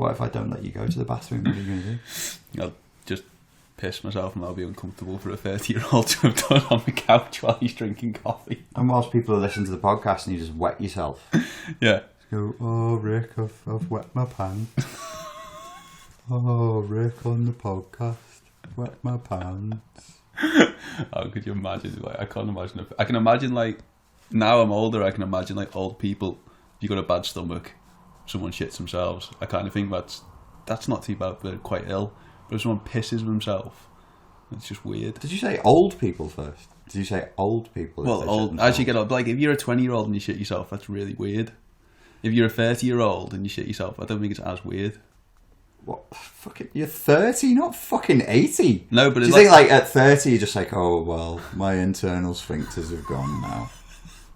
What if I don't let you go to the bathroom? What are you going to do? I'll just piss myself and that'll be uncomfortable for a 30-year-old to have done on the couch while he's drinking coffee. And whilst people are listening to the podcast and you just wet yourself. Yeah. Go, oh, Rick, I've wet my pants. Oh, Rick on the podcast, wet my pants. Oh, could you imagine? Like, I can't imagine. I can imagine, like, now I'm older, I can imagine, like, old people, if you've got a bad stomach, someone shits themselves. I kind of think that's not too bad, they're quite ill. But if someone pisses themselves, it's just weird. Did you say old people first? Did you say old people? Well, old, as you get old, like, if you're a 20-year-old and you shit yourself, that's really weird. If you're a 30-year-old and you shit yourself, I don't think it's as weird. What? Fucking, you're 30, not fucking 80. No, but do you think, like, at 30, you're just like, oh, well, my internal sphincters have gone now.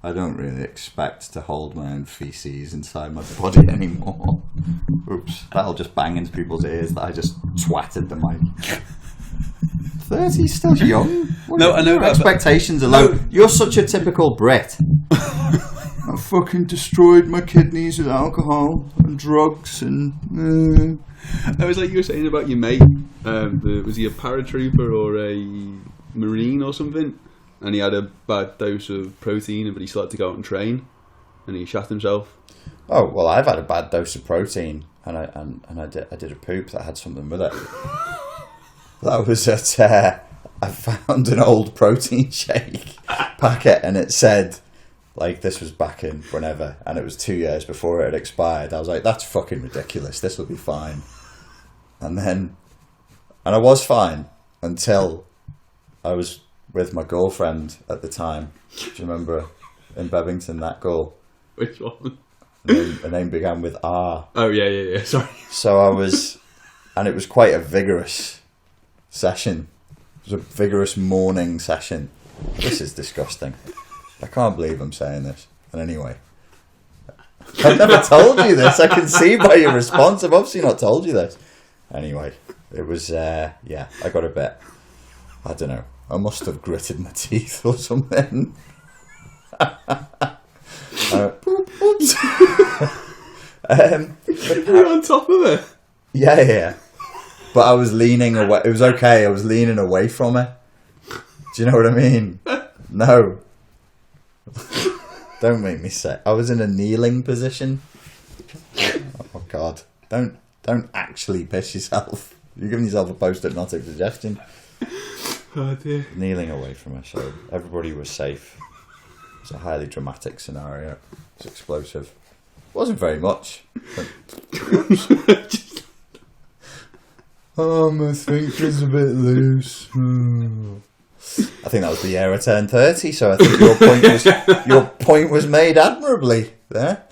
I don't really expect to hold my own feces inside my body anymore. Oops, that'll just bang into people's ears that I just twatted the mic. 30's still young. No, I know your that, expectations are low. You're such a typical Brit. I fucking destroyed my kidneys with alcohol and drugs and... I was like you were saying about your mate. Was he a paratrooper or a marine or something? And he had a bad dose of protein, but he started to go out and train, and he shat himself. Oh well, I've had a bad dose of protein, and I did a poop that had something with it. That was at I found an old protein shake packet, and it said, like, this was back in whenever, and it was 2 years before it had expired. I was like, that's fucking ridiculous. This will be fine. And I was fine until I was with my girlfriend at the time. Do you remember in Bevington, that girl? Which one? Her name began with R. Oh, yeah, sorry. So I was, and it was quite a vigorous session. It was a vigorous morning session. This is disgusting. I can't believe I'm saying this. And anyway, I've never told you this. I can see by your response. I've obviously not told you this. Anyway, it was, I got a bit, I don't know, I must have gritted my teeth or something. You're on top of it. Yeah. But I was leaning away. It was okay. I was leaning away from it. Do you know what I mean? No. Don't make me say. I was in a kneeling position. Oh God! Don't actually piss yourself. You're giving yourself a post-hypnotic suggestion. Oh dear. Kneeling away from her, so everybody was safe. It's a highly dramatic scenario. It's explosive. Wasn't very much. But... oh, my sphincter's a bit loose. I think that was the year I turned 30, so I think your point was made admirably there.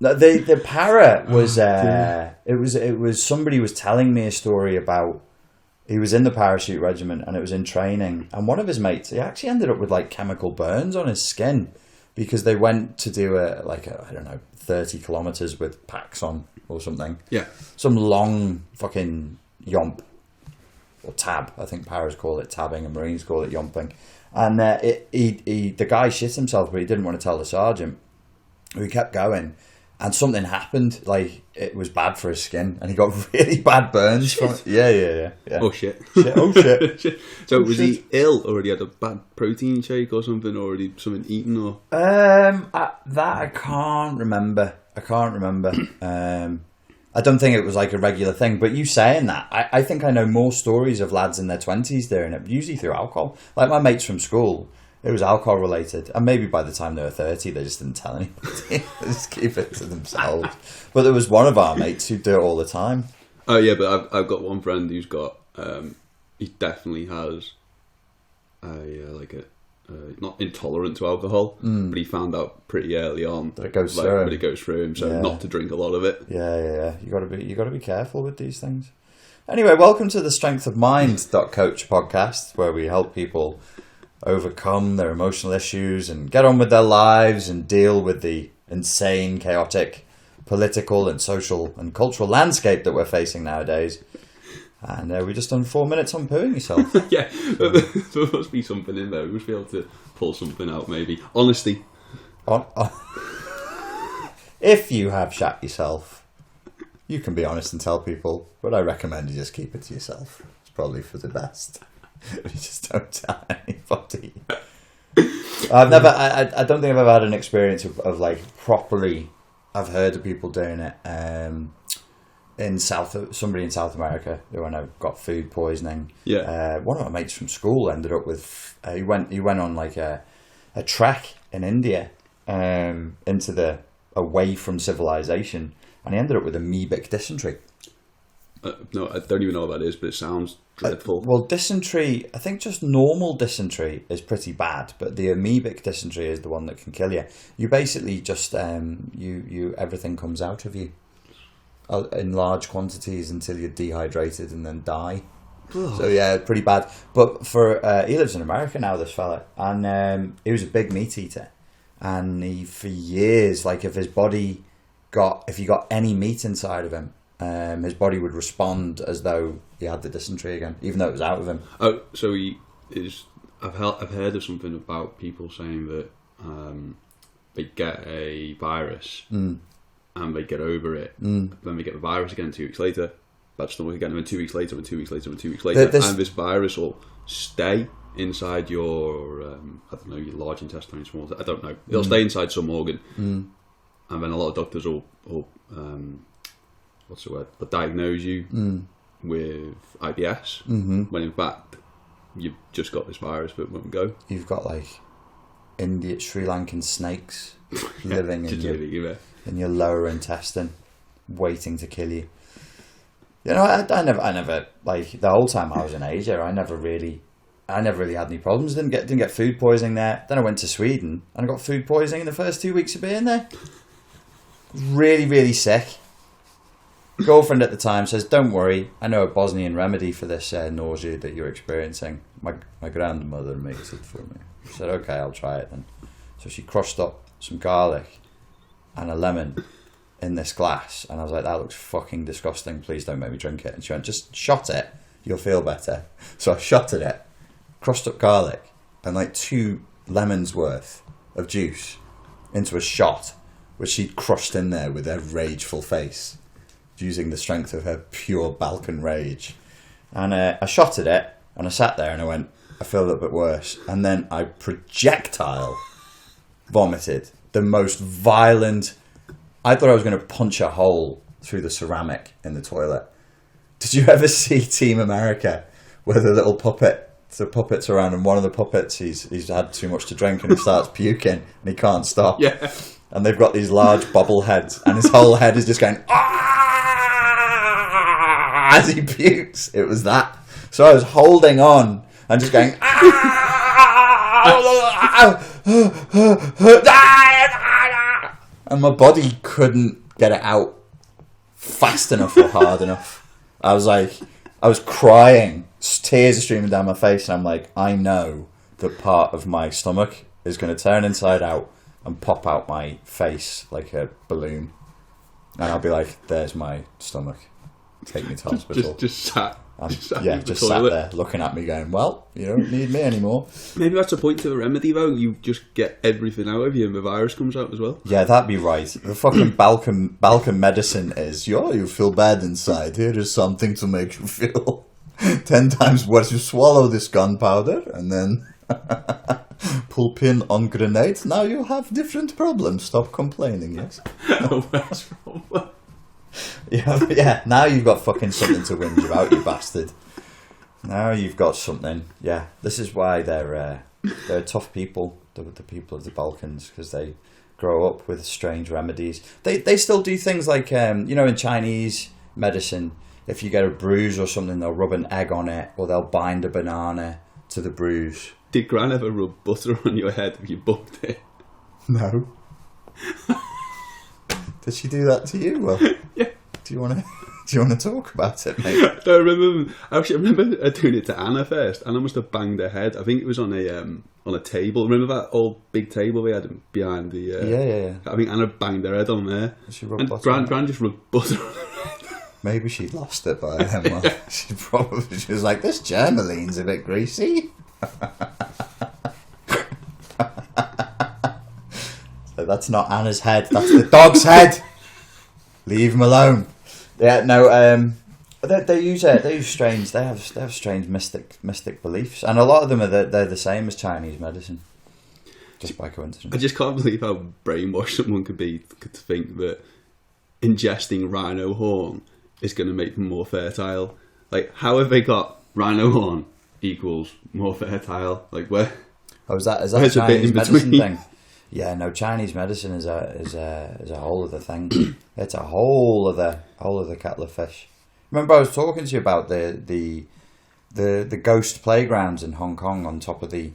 The para was it was somebody was telling me a story about, he was in the parachute regiment and it was in training, and one of his mates, he actually ended up with like chemical burns on his skin because they went to do I don't know, 30 kilometers with packs on or something. Yeah, some long fucking yomp. Or tab, I think paras call it tabbing and Marines call it yomping. And the guy shit himself, but he didn't want to tell the sergeant. We kept going, and something happened. Like, it was bad for his skin, and he got really bad burns from it. Yeah. Oh shit. Oh shit. So was he ill, or had he had a bad protein shake or something, or had he something eaten, or? I can't remember. I don't think it was like a regular thing, but you saying that, I think I know more stories of lads in their 20s doing it, usually through alcohol. Like my mates from school, it was alcohol related, and maybe by the time they were 30, they just didn't tell anybody. They just keep it to themselves. But there was one of our mates who'd do it all the time. Oh yeah, but I've got one friend who's got, he definitely has not intolerant to alcohol, but he found out pretty early on that it goes through him. But it goes through him, so not to drink a lot of it. Yeah. You got to be careful with these things. Anyway, welcome to the Strength of Mind.coach podcast, where we help people overcome their emotional issues and get on with their lives and deal with the insane, chaotic political and social and cultural landscape that we're facing nowadays. And we just done 4 minutes on pooing yourself. Yeah, there must be something in there. We must be able to pull something out, maybe. Honesty. If you have shat yourself, You can be honest and tell people, but I recommend you just keep it to yourself. It's probably for the best. You just don't tell anybody. I don't think I've ever had an experience of like properly. I've heard of people doing it. Somebody in South America who I know got food poisoning. Yeah. One of my mates from school ended up with. He went on like a trek in India, into the away from civilization, and he ended up with amoebic dysentery. No, I don't even know what that is, but it sounds dreadful. Well, dysentery, I think just normal dysentery is pretty bad, but the amoebic dysentery is the one that can kill you. You basically just you everything comes out of you in large quantities until you're dehydrated and then die. So yeah, pretty bad. But he lives in America now, this fella, and he was a big meat eater, and he for years, like if he got any meat inside of him, his body would respond as though he had the dysentery again, even though it was out of him. Oh, so he is. I've heard of something about people saying that they get a virus and they get over it, then they get the virus again 2 weeks later. Bad stomach again, and then 2 weeks later, and 2 weeks later, and 2 weeks later, and this virus will stay inside your I don't know, your large intestine, your small. I don't know. It'll stay inside some organ, and then a lot of doctors will what's the word? They'll diagnose you with IBS, when in fact you've just got this virus, but it won't go. You've got like Sri Lankan snakes living in your lower intestine, waiting to kill you. You know, I never like the whole time I was in Asia, I never really had any problems. Didn't get food poisoning there. Then I went to Sweden and I got food poisoning in the first 2 weeks of being there. Really, really sick. Girlfriend at the time says, "Don't worry, I know a Bosnian remedy for this nausea that you're experiencing." My grandmother makes it for me. She said, "Okay, I'll try it then." So she crushed up some garlic and a lemon in this glass, and I was like, "That looks fucking disgusting. Please don't make me drink it." And she went, "Just shot it. You'll feel better." So I shotted it, crushed up garlic, and like 2 lemons worth of juice into a shot, which she'd crushed in there with her rageful face, using the strength of her pure Balkan rage. And I shotted it, and I sat there and I went, I feel a little bit worse. And then I projectile vomited. The most violent. I thought I was going to punch a hole through the ceramic in the toilet. Did you ever see Team America, where the little puppets around, and one of the puppets, he's had too much to drink and he starts puking and he can't stop. Yeah. And they've got these large bubble heads, and his whole head is just going as he pukes. It was that. So I was holding on and just going and my body couldn't get it out fast enough or hard enough. I was crying, tears are streaming down my face, and I'm like, I know that part of my stomach is going to turn inside out and pop out my face like a balloon, and I'll be like, "There's my stomach. Take me to hospital." Just sat sat there looking at me, going, "Well, you don't need me anymore." Maybe that's the point to the remedy, though. You just get everything out of you, and the virus comes out as well. Yeah, that'd be right. The fucking Balkan medicine is, you feel bad inside. Here is something to make you feel 10 times worse. You swallow this gunpowder, and then pull pin on grenades. Now you have different problems. Stop complaining, yes? Yeah, now you've got fucking something to whinge about, you bastard. Now you've got something. Yeah, this is why they're tough people, the people of the Balkans, because they grow up with strange remedies. They still do things like, in Chinese medicine, if you get a bruise or something, they'll rub an egg on it, or they'll bind a banana to the bruise. Did Gran ever rub butter on your head if you bumped it? No. Did she do that to you? Well, yeah. Do you want to talk about it, mate? I remember doing it to Anna first. Anna must have banged her head. I think it was on a table. Remember that old big table we had behind the? Yeah. I think Anna banged her head on there. She rubbed butter. Gran just rubbed butter on her head. Maybe she'd lost it by then. Well, she was like, "This Germaline's a bit greasy." So that's not Anna's head. That's the dog's head. Leave him alone. Yeah, no. They use strange. They have strange mystic beliefs, and a lot of them they're the same as Chinese medicine, just by coincidence. I just can't believe how brainwashed someone could be to think that ingesting rhino horn is going to make them more fertile. Like, how have they got rhino horn equals more fertile? Like, where? Oh, is that a Chinese medicine thing? Yeah, no. Chinese medicine is a whole other thing. It's a whole other kettle of fish. Remember, I was talking to you about the ghost playgrounds in Hong Kong on top of the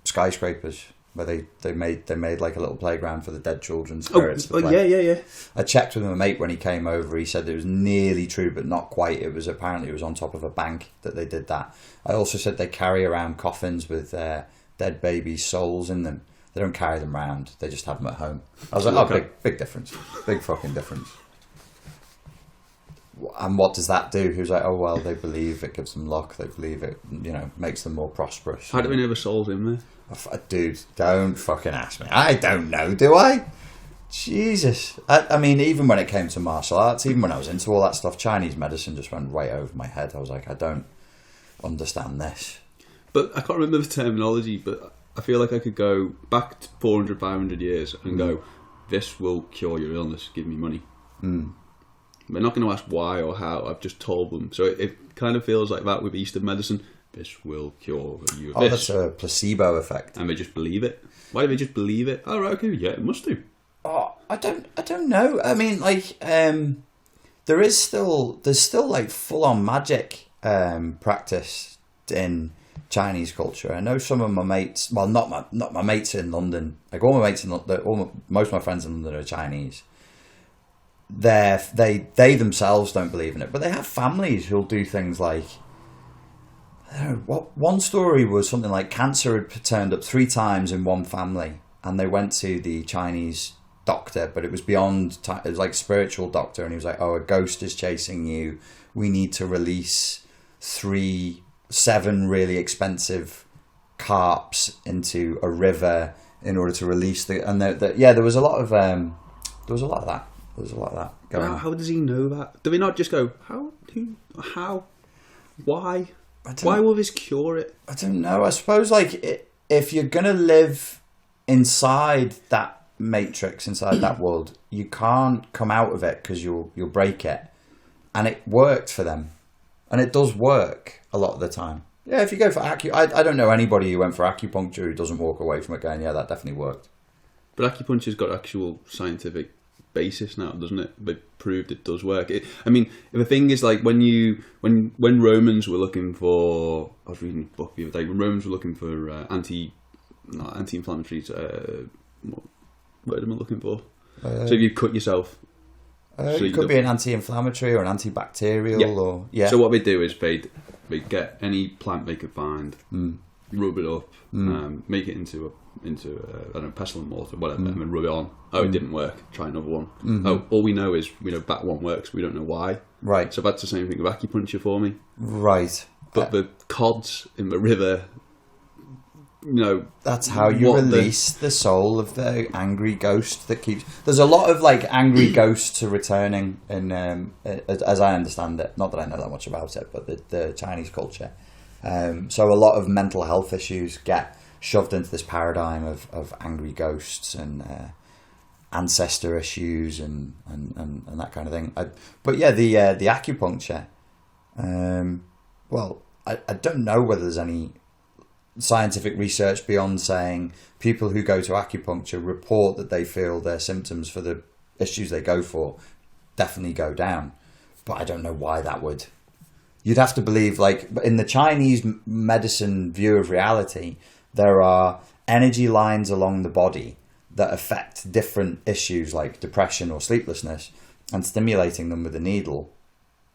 skyscrapers, where they made like a little playground for the dead children's spirits. Oh, yeah. I checked with my mate when he came over. He said it was nearly true, but not quite. It was on top of a bank that they did that. I also said they carry around coffins with dead babies' souls in them. They don't carry them around. They just have them at home. I was like, oh, big difference. Big fucking difference. And what does that do? He was like, oh, well, they believe it gives them luck. They believe it, makes them more prosperous. How do we know the soul's in there? Dude, don't fucking ask me. I don't know, do I? Jesus. I mean, even when it came to martial arts, even when I was into all that stuff, Chinese medicine just went right over my head. I was like, I don't understand this. But I can't remember the terminology, but I feel like I could go back to 400, 500 years and go, this will cure your illness, give me money. They're not going to ask why or how. I've just told them. So it kind of feels like that with Eastern medicine. This will cure you of this. That's a placebo effect. And they just believe it. Why do they just believe it? Oh, right, okay, yeah, it must do. Oh, I don't know. I mean, like, there's still like full on magic practice in Chinese culture. I know some of my mates. Well, not my mates in London. Like all my mates in London, most of my friends in London are Chinese. They themselves don't believe in it, but they have families who'll do things like, I don't know, what one story was something like cancer had turned up 3 times in one family, and they went to the Chinese doctor, but it was beyond. It was like spiritual doctor, and he was like, "Oh, a ghost is chasing you. We need to release 7 really expensive carps into a river in order to release the." And there was a lot of that. There was a lot of that going on. How does he know that? Do we not just go, how, who, how, why? Why will this cure it? I don't know. I suppose, like, if you're going to live inside that matrix, inside that world, you can't come out of it because you'll break it. And it worked for them. And it does work a lot of the time. Yeah, if you go for I don't know anybody who went for acupuncture who doesn't walk away from it going, yeah, that definitely worked. But acupuncture's got actual scientific basis now, doesn't it? They proved it does work. I mean, the thing is, like, when Romans were looking for, I was reading a book the other day, when Romans were looking for anti-inflammatories, what word am I looking for? So if you cut yourself, it could be an anti-inflammatory or an antibacterial, or yeah. So what they do is they get any plant they could find, rub it up, make it into I don't know, pestle and mortar, whatever, and then rub it on. Oh, it didn't work. Try another one. Oh, all we know is that one works. We don't know why. Right. So that's the same thing with acupuncture for me. Right. But the cods in the river, that's how you release the soul of the angry ghost that keeps. There's a lot of like angry ghosts returning in, as I understand it. Not that I know that much about it, but the Chinese culture. So a lot of mental health issues get shoved into this paradigm of angry ghosts and ancestor issues and that kind of thing. But yeah, the acupuncture. Well, I don't know whether there's any scientific research beyond saying people who go to acupuncture report that they feel their symptoms for the issues they go for definitely go down. But I don't know why that would. You'd have to believe, like, in the Chinese medicine view of reality, there are energy lines along the body that affect different issues like depression or sleeplessness, and stimulating them with a needle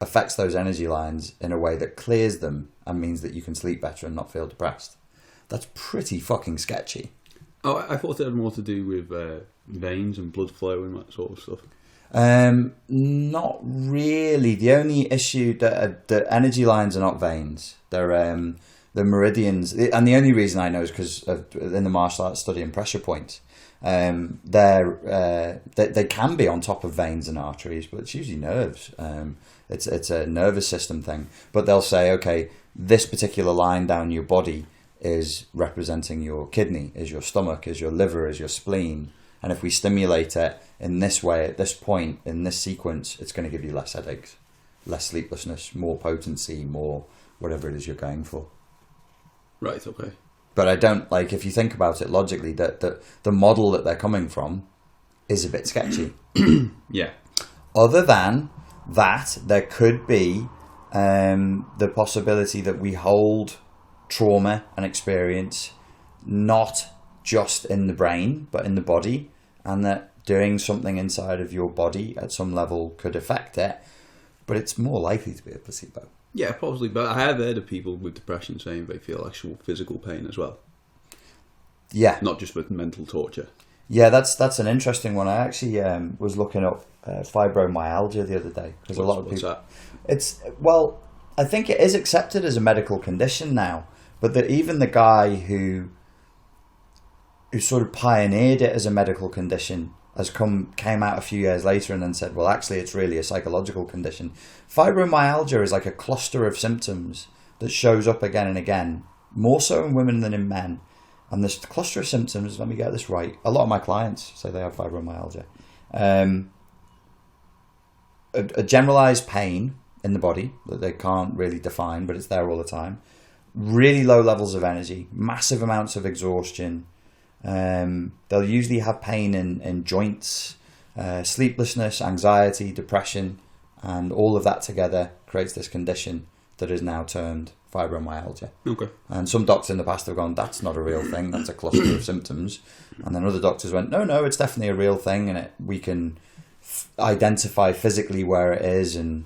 affects those energy lines in a way that clears them and means that you can sleep better and not feel depressed. That's pretty fucking sketchy. Oh, I thought it had more to do with veins and blood flow and that sort of stuff. Not really. The only issue that the energy lines are not veins. They're the meridians, and the only reason I know is because in the martial arts study and pressure points, They can be on top of veins and arteries, but it's usually nerves. It's a nervous system thing. But they'll say, okay, this particular line down your body is representing your kidney, is your stomach, is your liver, is your spleen. And if we stimulate it in this way, at this point, in this sequence, it's going to give you less headaches, less sleeplessness, more potency, more whatever it is you're going for. Right, okay. But I don't, like, if you think about it logically, that the model that they're coming from is a bit sketchy. Yeah. Other than that, there could be the possibility that we hold trauma and experience not just in the brain, but in the body, and that doing something inside of your body at some level could affect it, but it's more likely to be a placebo. Yeah, possibly, but I have heard of people with depression saying they feel actual physical pain as well. Yeah. Not just with mental torture. Yeah, that's an interesting one. I actually was looking up fibromyalgia the other day, because a lot of people... What's that? I think it is accepted as a medical condition now, but that even the guy who sort of pioneered it as a medical condition came out a few years later and then said, well, actually, it's really a psychological condition. Fibromyalgia is like a cluster of symptoms that shows up again and again, more so in women than in men. And this cluster of symptoms, let me get this right, a lot of my clients say they have fibromyalgia. A generalized pain in the body that they can't really define, but it's there all the time. Really low levels of energy, massive amounts of exhaustion. They'll usually have pain in joints, sleeplessness, anxiety, depression, and all of that together creates this condition that is now termed fibromyalgia. Okay. And some doctors in the past have gone, that's not a real thing, that's a cluster of symptoms. And then other doctors went, no, it's definitely a real thing, and we can identify physically where it is, and,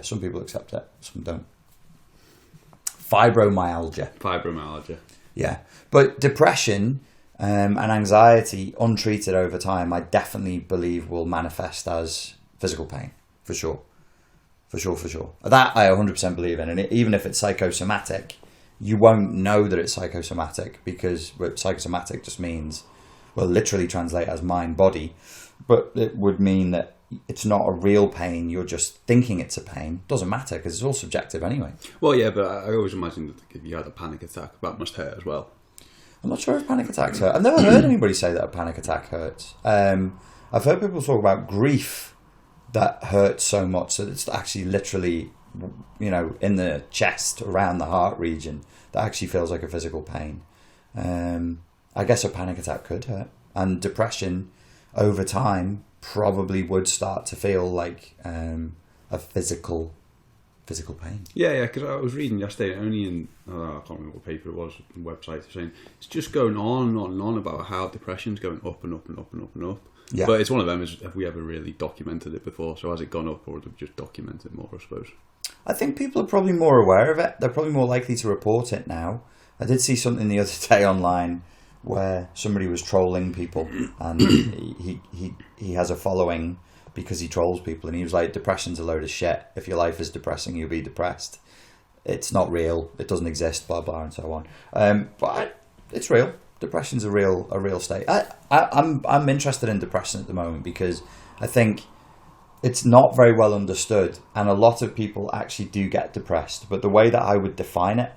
some people accept it, some don't. Fibromyalgia. Yeah. But depression and anxiety, untreated over time, I definitely believe will manifest as physical pain, for sure. For sure. That I 100% believe in. And even if it's psychosomatic, you won't know that it's psychosomatic, because psychosomatic just means, well, literally translate as mind, body. But it would mean that it's not a real pain, you're just thinking it's a pain. Doesn't matter, because it's all subjective anyway. Well, yeah, but I always imagine that if you had a panic attack, that must hurt as well. I'm not sure if panic attacks hurt. I've never heard anybody say that a panic attack hurts. I've heard people talk about grief that hurts so much that it's actually literally, in the chest, around the heart region, that actually feels like a physical pain. I guess a panic attack could hurt. And depression, over time, probably would start to feel like a physical pain. Yeah, because I was reading yesterday, only in, I can't remember what paper it was, website, saying it's just going on and on and on about how depression's going up and up and up and up and up. Yeah. But it's one of them, have we ever really documented it before? So has it gone up, or have we just documented it more, I suppose? I think people are probably more aware of it. They're probably more likely to report it now. I did see something the other day online where somebody was trolling people, and he has a following because he trolls people, and he was like, depression's a load of shit. If your life is depressing, you'll be depressed. It's not real. It doesn't exist, blah, blah, and so on. But it's real. Depression's a real state. I'm interested in depression at the moment because I think it's not very well understood, and a lot of people actually do get depressed. But the way that I would define it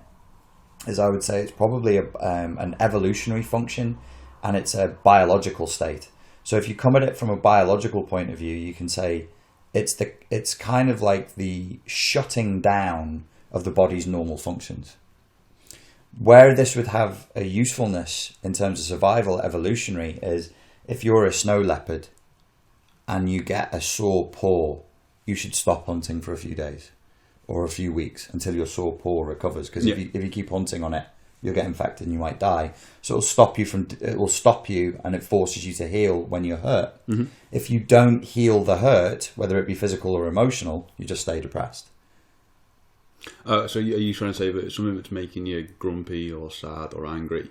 is, I would say it's probably an evolutionary function, and it's a biological state. So if you come at it from a biological point of view, you can say it's kind of like the shutting down of the body's normal functions. Where this would have a usefulness in terms of survival, evolutionary, is if you're a snow leopard and you get a sore paw, you should stop hunting for a few days or a few weeks until your sore paw recovers. Because if you keep hunting on it, you'll get infected and you might die. So it will stop you, and it forces you to heal when you're hurt. Mm-hmm. If you don't heal the hurt, whether it be physical or emotional, you just stay depressed. So are you trying to say that it's something that's making you grumpy or sad or angry,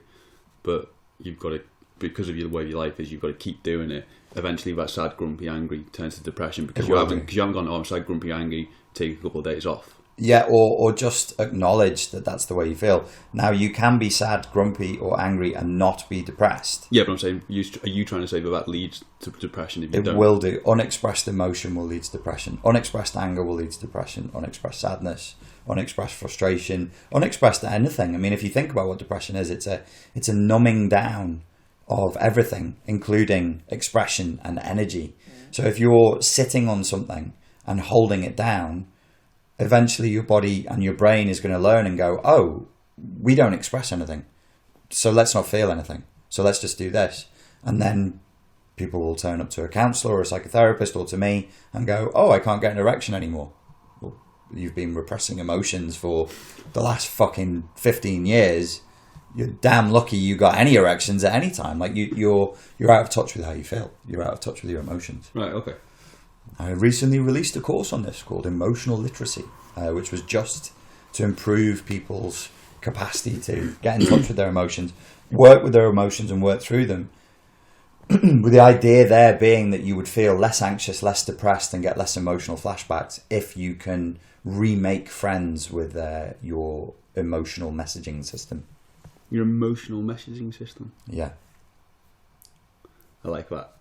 but you've got to, because of the way your life is, you've got to keep doing it. Eventually that sad, grumpy, angry turns to depression because you haven't gone, I'm sad, grumpy, angry, take a couple of days off. Yeah, or just acknowledge that that's the way you feel. Now, you can be sad, grumpy, or angry and not be depressed. Yeah, but I'm saying, are you trying to say that leads to depression if you don't? It will do. Unexpressed emotion will lead to depression. Unexpressed anger will lead to depression. Unexpressed sadness, unexpressed frustration, unexpressed anything. I mean, if you think about what depression is, it's a numbing down of everything, including expression and energy. So if you're sitting on something and holding it down, eventually your body and your brain is going to learn and go, oh, we don't express anything, so let's not feel anything. So let's just do this. And then people will turn up to a counsellor or a psychotherapist or to me and go, oh, I can't get an erection anymore. Well, you've been repressing emotions for the last fucking 15 years. You're damn lucky you got any erections at any time. Like you're out of touch with how you feel. You're out of touch with your emotions. Right, okay. I recently released a course on this called Emotional Literacy, which was just to improve people's capacity to get in touch with their emotions, work with their emotions and work through them. With the idea there being that you would feel less anxious, less depressed and get less emotional flashbacks if you can remake friends with your emotional messaging system. Your emotional messaging system? Yeah. I like that.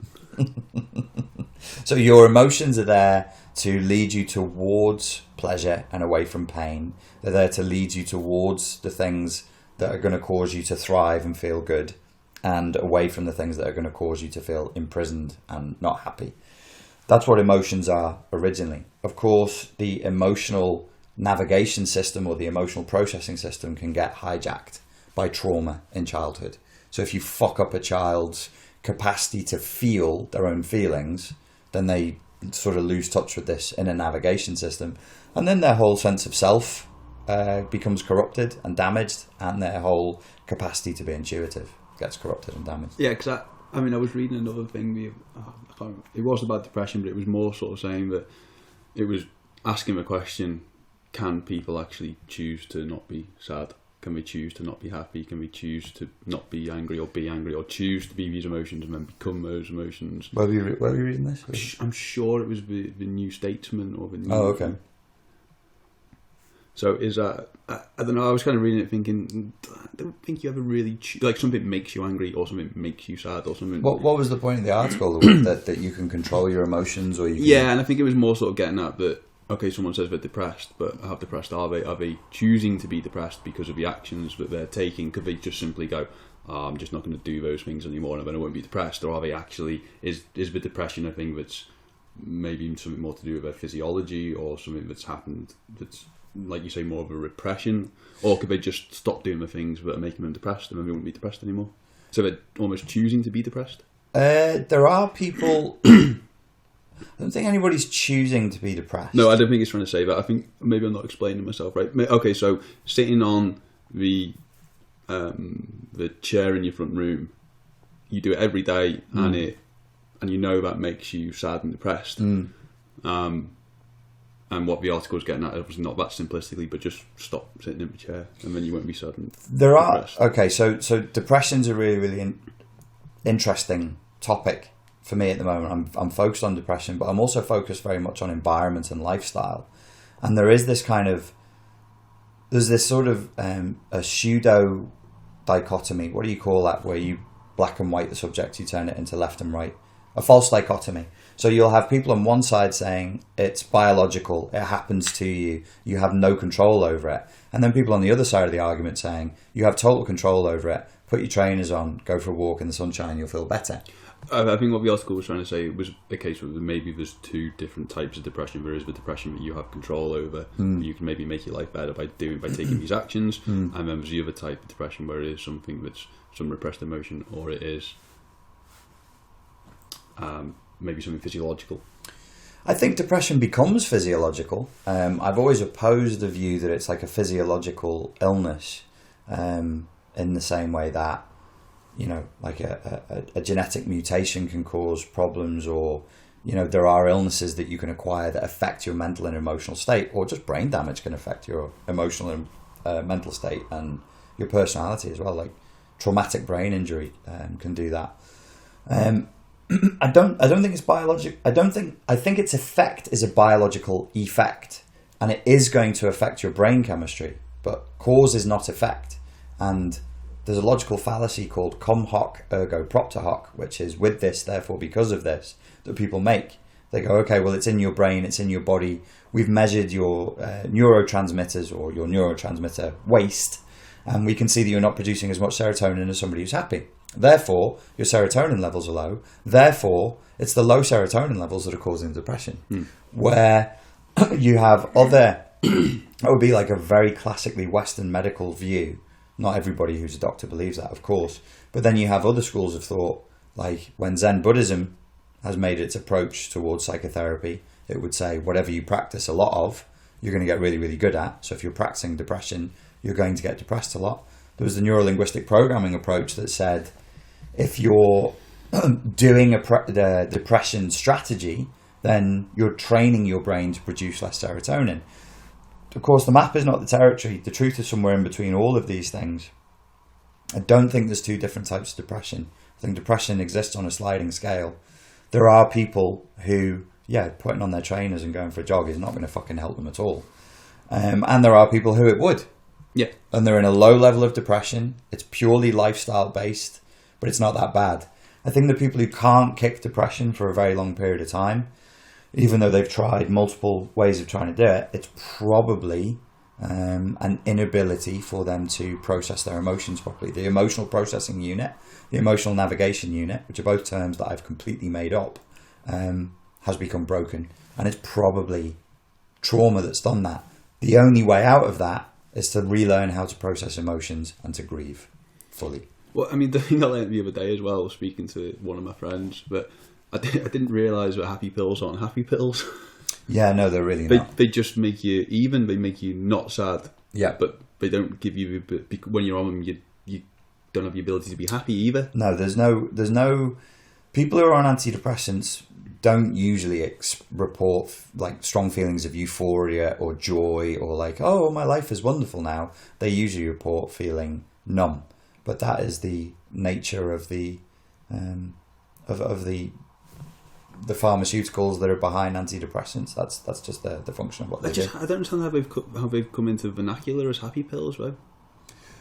So your emotions are there to lead you towards pleasure and away from pain. They're there to lead you towards the things that are going to cause you to thrive and feel good, and away from the things that are going to cause you to feel imprisoned and not happy. That's what emotions are originally. Of course, the emotional navigation system or the emotional processing system can get hijacked by trauma in childhood. So if you fuck up a child's capacity to feel their own feelings, then they sort of lose touch with this inner navigation system, and then their whole sense of self becomes corrupted and damaged, and their whole capacity to be intuitive gets corrupted and damaged. Yeah, because I was reading another thing. I can't remember. It wasn't about depression, but it was more sort of saying that it was asking the question: can people actually choose to not be sad? Can we choose to not be happy? Can we choose to not be angry, or choose to be these emotions and then become those emotions? Where were you reading this? I'm sure it was the New Statesman or the New... Oh, okay. So is that... I don't know, I was kind of reading it thinking, I don't think you ever really... like something makes you angry or something makes you sad or something. What was the point of the article? that you can control your emotions, or you can... Yeah, and I think it was more sort of getting at that. Okay, someone says they're depressed, but how depressed are they? Are they choosing to be depressed because of the actions that they're taking? Could they just simply go, oh, I'm just not going to do those things anymore and then I won't be depressed? Or are they actually, is the depression a thing that's maybe something more to do with their physiology, or something that's happened that's, like you say, more of a repression? Or could they just stop doing the things that are making them depressed and then they won't be depressed anymore? So they're almost choosing to be depressed? There are people... I don't think anybody's choosing to be depressed. No, I don't think it's trying to say that. I think maybe I'm not explaining myself right. Okay, so sitting on the chair in your front room, you do it every day, and you know that makes you sad and depressed. And what the article is getting at was not that simplistically, but just stop sitting in the chair, and then you won't be sad and depressed. Okay, so depression's a really, really interesting topic. For me at the moment, I'm focused on depression, but I'm also focused very much on environment and lifestyle. And there's this sort of a pseudo dichotomy. What do you call that? Where you black and white the subject, you turn it into left and right. A false dichotomy. So you'll have people on one side saying it's biological, it happens to you, you have no control over it. And then people on the other side of the argument saying you have total control over it, put your trainers on, go for a walk in the sunshine, you'll feel better. I think what the article was trying to say was a case where maybe there's two different types of depression. There is the depression that you have control over, you can maybe make your life better by taking these actions, and then there's the other type of depression where it is something that's some repressed emotion, or it is maybe something physiological. I think depression becomes physiological. I've always opposed the view that it's like a physiological illness, in the same way that, you know, like a genetic mutation can cause problems, or, you know, there are illnesses that you can acquire that affect your mental and emotional state, or just brain damage can affect your emotional and mental state and your personality as well. Like traumatic brain injury can do that. I don't think it's biological. I think its effect is a biological effect. and it is going to affect your brain chemistry, but cause is not effect. And there's a logical fallacy called cum hoc ergo propter hoc, which is with this, therefore because of this, that people make. They go, okay, well, it's in your brain, it's in your body. We've measured your neurotransmitters or your neurotransmitter waste, and we can see that you're not producing as much serotonin as somebody who's happy. Therefore, your serotonin levels are low. Therefore, it's the low serotonin levels that are causing depression. Where you have other, that would be like a very classically Western medical view. Not everybody who's a doctor believes that, of course. But then you have other schools of thought, like when Zen Buddhism has made its approach towards psychotherapy, it would say whatever you practice a lot of, you're going to get really, really good at. So if you're practicing depression, you're going to get depressed a lot. There was the neuro-linguistic programming approach that said if you're doing the depression strategy, then you're training your brain to produce less serotonin. Of course, the map is not the territory. The truth is somewhere in between all of these things. I don't think there's two different types of depression. I think depression exists on a sliding scale. There are people who, putting on their trainers and going for a jog is not going to fucking help them at all. And there are people who it would. Yeah. And they're in a low level of depression. It's purely lifestyle based, but it's not that bad. I think the people who can't kick depression for a very long period of time, even though they've tried multiple ways of trying to do it, it's probably an inability for them to process their emotions properly. The emotional processing unit, the emotional navigation unit, which are both terms that I've completely made up, has become broken. And it's probably trauma that's done that. The only way out of that is to relearn how to process emotions and to grieve fully. Well, I mean, the thing I learned the other day as well, speaking to one of my friends, but I didn't realise that happy pills aren't happy pills. Yeah, no, they're really not. They just make you even. They make you not sad. Yeah, but they don't give you. When you're on them, you don't have the ability to be happy either. No, there's no. People who are on antidepressants don't usually report like strong feelings of euphoria or joy or like, oh, my life is wonderful now. They usually report feeling numb, but that is the nature of the of the pharmaceuticals that are behind antidepressants. That's just the function of what they do. I don't understand how they've come into vernacular as happy pills, though.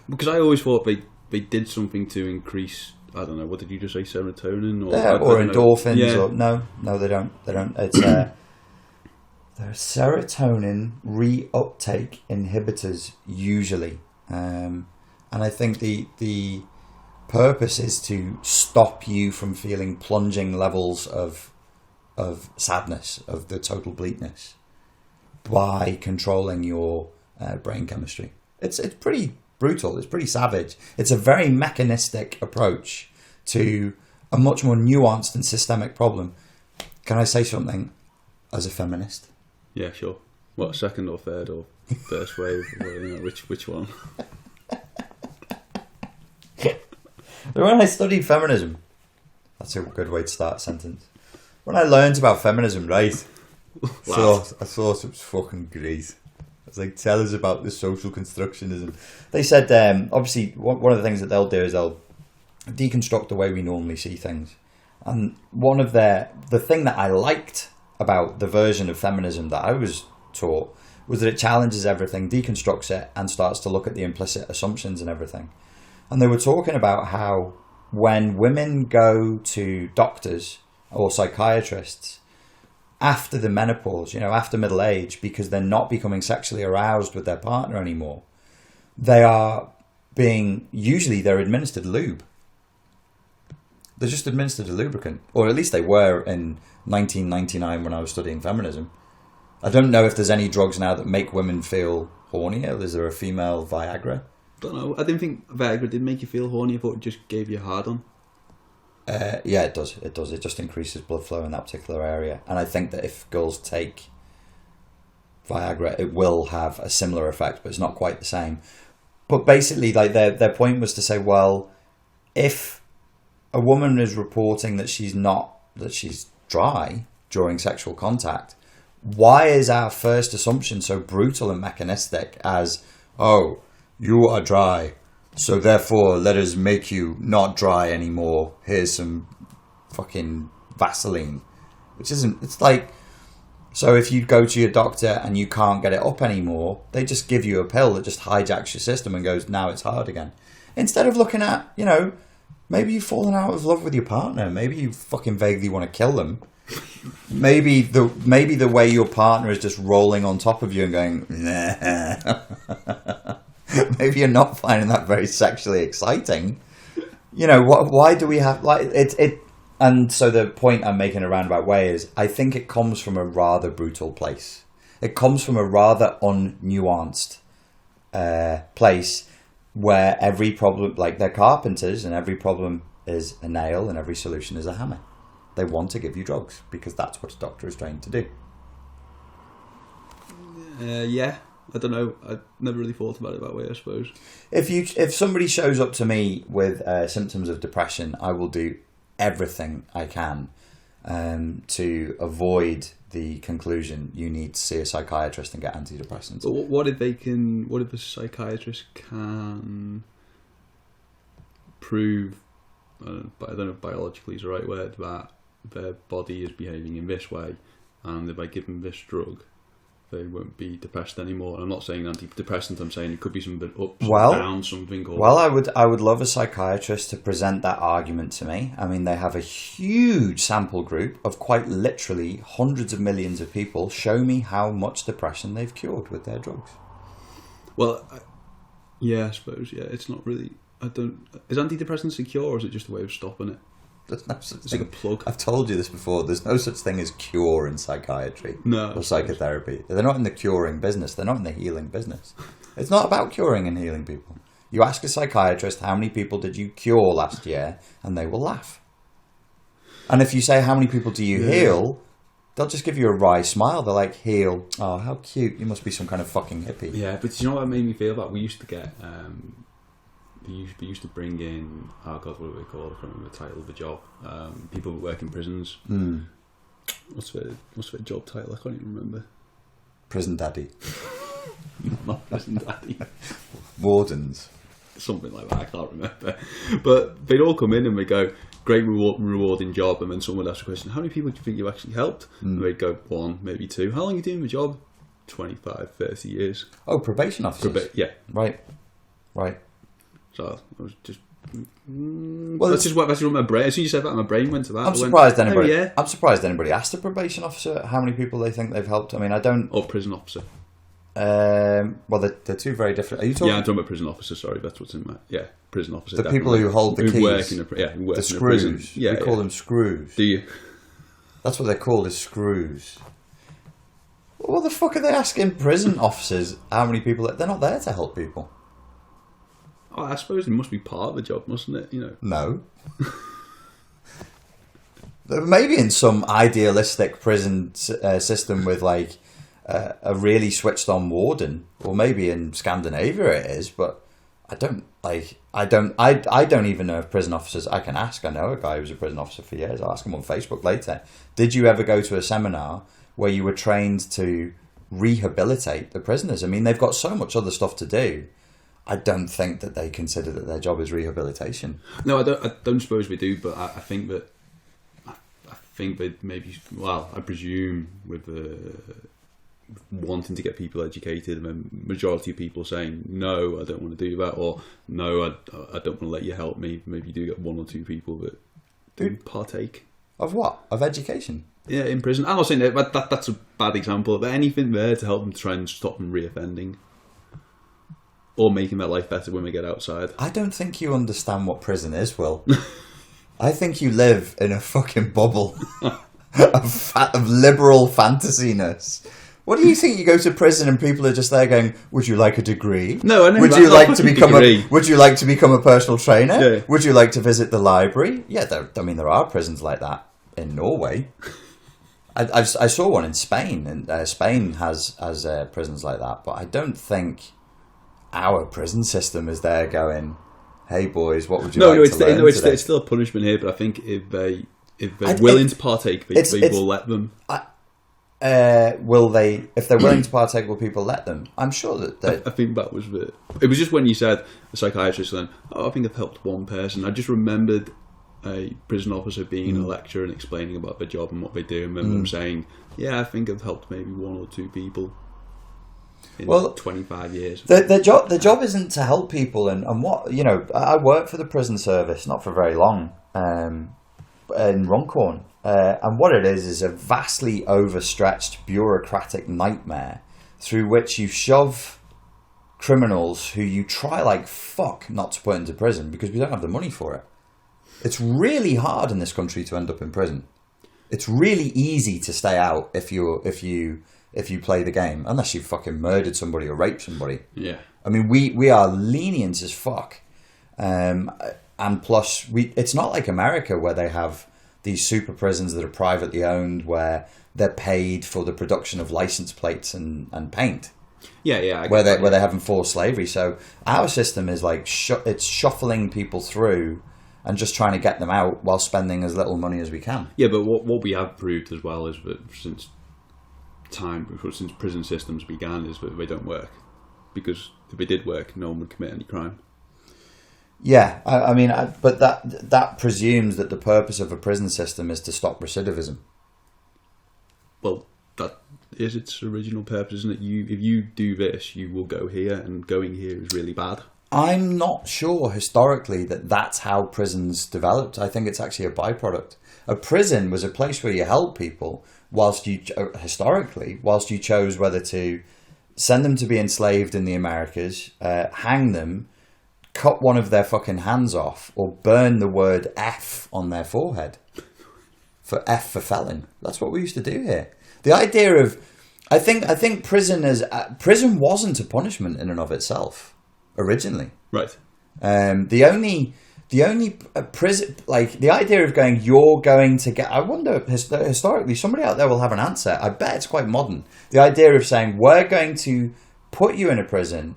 Because I always thought they did something to increase, I don't know, what did you just say, serotonin or endorphins? Yeah. Or no, they don't. It's they're serotonin reuptake inhibitors usually, and I think the purpose is to stop you from feeling plunging levels of sadness, of the total bleakness, by controlling your brain chemistry. It's pretty brutal. It's pretty savage. It's a very mechanistic approach to a much more nuanced and systemic problem. Can I say something as a feminist? Yeah, sure. What, second or third or first wave? Which one? When I studied feminism, that's a good way to start a sentence. When I learned about feminism, right, Wow. I thought it was fucking great. I was like, tell us about the social constructionism. They said, obviously, one of the things that they'll do is they'll deconstruct the way we normally see things. And one of the thing that I liked about the version of feminism that I was taught was that it challenges everything, deconstructs it, and starts to look at the implicit assumptions and everything. And they were talking about how when women go to doctors or psychiatrists after the menopause, after middle age, because they're not becoming sexually aroused with their partner anymore, they're administered lube. They're just administered a lubricant, or at least they were in 1999 when I was studying feminism. I don't know if there's any drugs now that make women feel hornier. Is there a female Viagra? I don't know. I didn't think Viagra did make you feel horny. I thought it just gave you a hard on. Yeah, it does. It does. It just increases blood flow in that particular area. And I think that if girls take Viagra, it will have a similar effect, but it's not quite the same. But basically, like their point was to say, well, if a woman is reporting that she's dry during sexual contact, why is our first assumption so brutal and mechanistic as, oh, you are dry, so therefore let us make you not dry anymore. Here's some fucking Vaseline. Which isn't, it's like, So if you go to your doctor and you can't get it up anymore, they just give you a pill that just hijacks your system and goes, now it's hard again. Instead of looking at, maybe you've fallen out of love with your partner. Maybe you fucking vaguely want to kill them. Maybe the way your partner is just rolling on top of you and going, nah. Maybe you're not finding that very sexually exciting. Why do we have it? And so the point I'm making in a roundabout way is, I think it comes from a rather brutal place. It comes from a rather unnuanced place where every problem, like they're carpenters, and every problem is a nail and every solution is a hammer. They want to give you drugs because that's what a doctor is trained to do. Yeah, I don't know. I never really thought about it that way, I suppose. If somebody shows up to me with symptoms of depression, I will do everything I can to avoid the conclusion you need to see a psychiatrist and get antidepressants. But what if the psychiatrist can prove, I don't know if biologically is the right word, that their body is behaving in this way, and if I give them this drug, they won't be depressed anymore. And I'm not saying antidepressant, I'm saying it could be something up, down, something. Well, I would love a psychiatrist to present that argument to me. I mean, they have a huge sample group of quite literally hundreds of millions of people. Show me how much depression they've cured with their drugs. Well, I suppose, it's not really... Is antidepressants a cure, or is it just a way of stopping it? There's no such It's thing. like a plug. I've told you this before. There's no such thing as cure in psychiatry or psychotherapy. They're not in the curing business. They're not in the healing business. It's not about curing and healing people. You ask a psychiatrist, how many people did you cure last year? And they will laugh. And if you say, how many people do you heal? They'll just give you a wry smile. They're like, heal. Oh, how cute. You must be some kind of fucking hippie. Yeah, but you know what made me feel that? We used to get... They used to bring in, oh God, what do they call it? I can't remember the title of the job. People who work in prisons. Mm. What's their job title? I can't even remember. Prison daddy. Not prison daddy. Wardens. Something like that, I can't remember. But they'd all come in and they'd go, great rewarding job, and then someone would ask a question, how many people do you think you actually helped? And they'd go, 1, maybe 2. How long are you doing the job? 25, 30 years. Oh, probation officers. Yeah. Right. So I was just... Well, that's just what my brain... As soon as you said that, my brain went to that. I'm surprised anybody asked a probation officer how many people they think they've helped. I mean, I don't... Or prison officer. Well, they're two very different... Are you talking... Yeah, I'm talking about prison officer, sorry. That's what's in my... Yeah, prison officer. The people who hold the keys. Who work in a screws. prison. Yeah, we call them screws. Do you? That's what they're called, is screws. What the fuck are they asking prison officers how many people... They're not there to help people. Oh, I suppose it must be part of the job, mustn't it? No. Maybe in some idealistic prison system with like a really switched on warden, or maybe in Scandinavia it is, but I don't even know if prison officers... I can ask. I know a guy who was a prison officer for years. I'll ask him on Facebook later. Did you ever go to a seminar where you were trained to rehabilitate the prisoners? I mean, they've got so much other stuff to do. I don't think that they consider that their job is rehabilitation. No, I don't suppose we do, but I think that maybe, well, I presume with wanting to get people educated, and the majority of people saying, no, I don't want to do that, or no, I don't want to let you help me. Maybe you do get 1 or 2 people that do partake. Of what? Of education? Yeah, in prison. I'm not saying that's a bad example, but anything there to help them try and stop them reoffending. Or making their life better when we get outside. I don't think you understand what prison is, Will. I think you live in a fucking bubble of liberal fantasyness. What do you think? You go to prison and people are just there going, "Would you like a degree? No, I know. Would you like to become a personal trainer? Yeah. Would you like to visit the library? Yeah, there are prisons like that in Norway. I saw one in Spain, and Spain has prisons like that. But I don't think our prison system is there going, "Hey boys, what would you like to learn today?" It's still a punishment here, but I think if they're willing to partake, they will let them. Will they? If they're willing to partake, will people let them? I'm sure that. I think that was it. It was just when you said a psychiatrist, then I think I've helped one person. I just remembered a prison officer being in a lecture and explaining about their job and what they do, and them saying Yeah, I think I've helped maybe 1 or 2 people in Well, 25 yeyears. The job isn't to help people, and what, you know, I worked for the prison service, not for very long, in Runcorn, and what it is a vastly overstretched bureaucratic nightmare through which you shove criminals who you try like fuck not to put into prison because we don't have the money for it. It's really hard in this country to end up in prison. It's really easy to stay out if you play the game, unless you fucking murdered somebody or raped somebody. Yeah. I mean, we are lenient as fuck, and plus it's not like America where they have these super prisons that are privately owned where they're paid for the production of license plates and paint. Yeah. Where they have enforced slavery. So our system is like it's shuffling people through and just trying to get them out while spending as little money as we can. Yeah, but what we have proved as well is that since prison systems began is that they don't work. Because if they did work, no one would commit any crime. Yeah, but that presumes that the purpose of a prison system is to stop recidivism. Well, that is its original purpose, isn't it? If you do this, you will go here, and going here is really bad. I'm not sure historically that that's how prisons developed. I think it's actually a byproduct. A prison was a place where you held people whilst you chose whether to send them to be enslaved in the Americas, hang them, cut one of their fucking hands off, or burn the word F on their forehead. For F for felon. That's what we used to do here. The idea of, I think prison wasn't a punishment in and of itself originally. Right. The only prison, like the idea of going, you're going to get. I wonder historically, somebody out there will have an answer. I bet it's quite modern. The idea of saying we're going to put you in a prison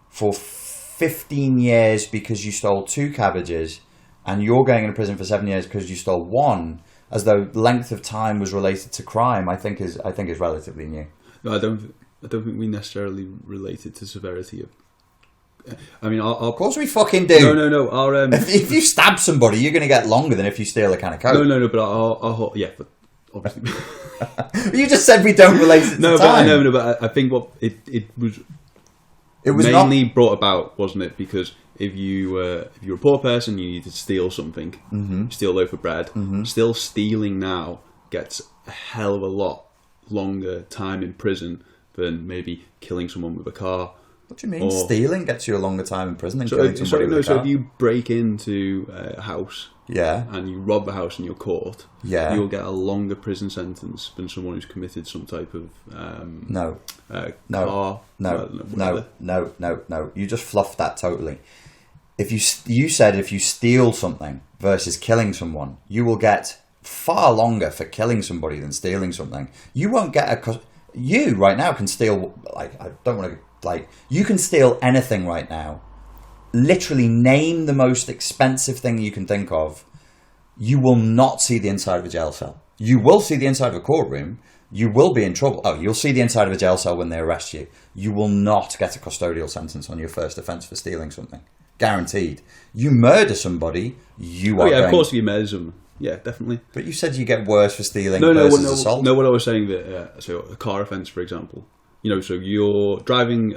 for 15 years because you stole 2 cabbages, and you're going into prison for 7 years because you stole 1. As though length of time was related to crime, I think is relatively new. No, I don't think we necessarily relate it to severity of. I mean, of course we fucking do. No. Our if you stab somebody, you're going to get longer than if you steal a can of coke. No. But but obviously. You just said we don't relate it to time. But I think what it was mainly brought about, wasn't it? Because if you're a poor person, you need to steal something, steal a loaf of bread. Still stealing now gets a hell of a lot longer time in prison than maybe killing someone with a car. What do you mean? Stealing gets you a longer time in prison than killing somebody with a car? So if you break into a house, and you rob a house and you're caught, you'll get a longer prison sentence than someone who's committed some type of No. You just fluffed that totally. If you said if you steal something versus killing someone, you will get far longer for killing somebody than stealing something. You won't get you right now can steal, like, I don't want to, like, you can steal anything right now. Literally name the most expensive thing you can think of. You will not see the inside of a jail cell. You will see the inside of a courtroom. You will be in trouble. Oh, you'll see the inside of a jail cell when they arrest you. You will not get a custodial sentence on your first offence for stealing something. Guaranteed. You murder somebody, you are of course you murder someone. Yeah, definitely. But you said you get worse for stealing versus assault. No, what I was saying that so a car offence, for example, so you're driving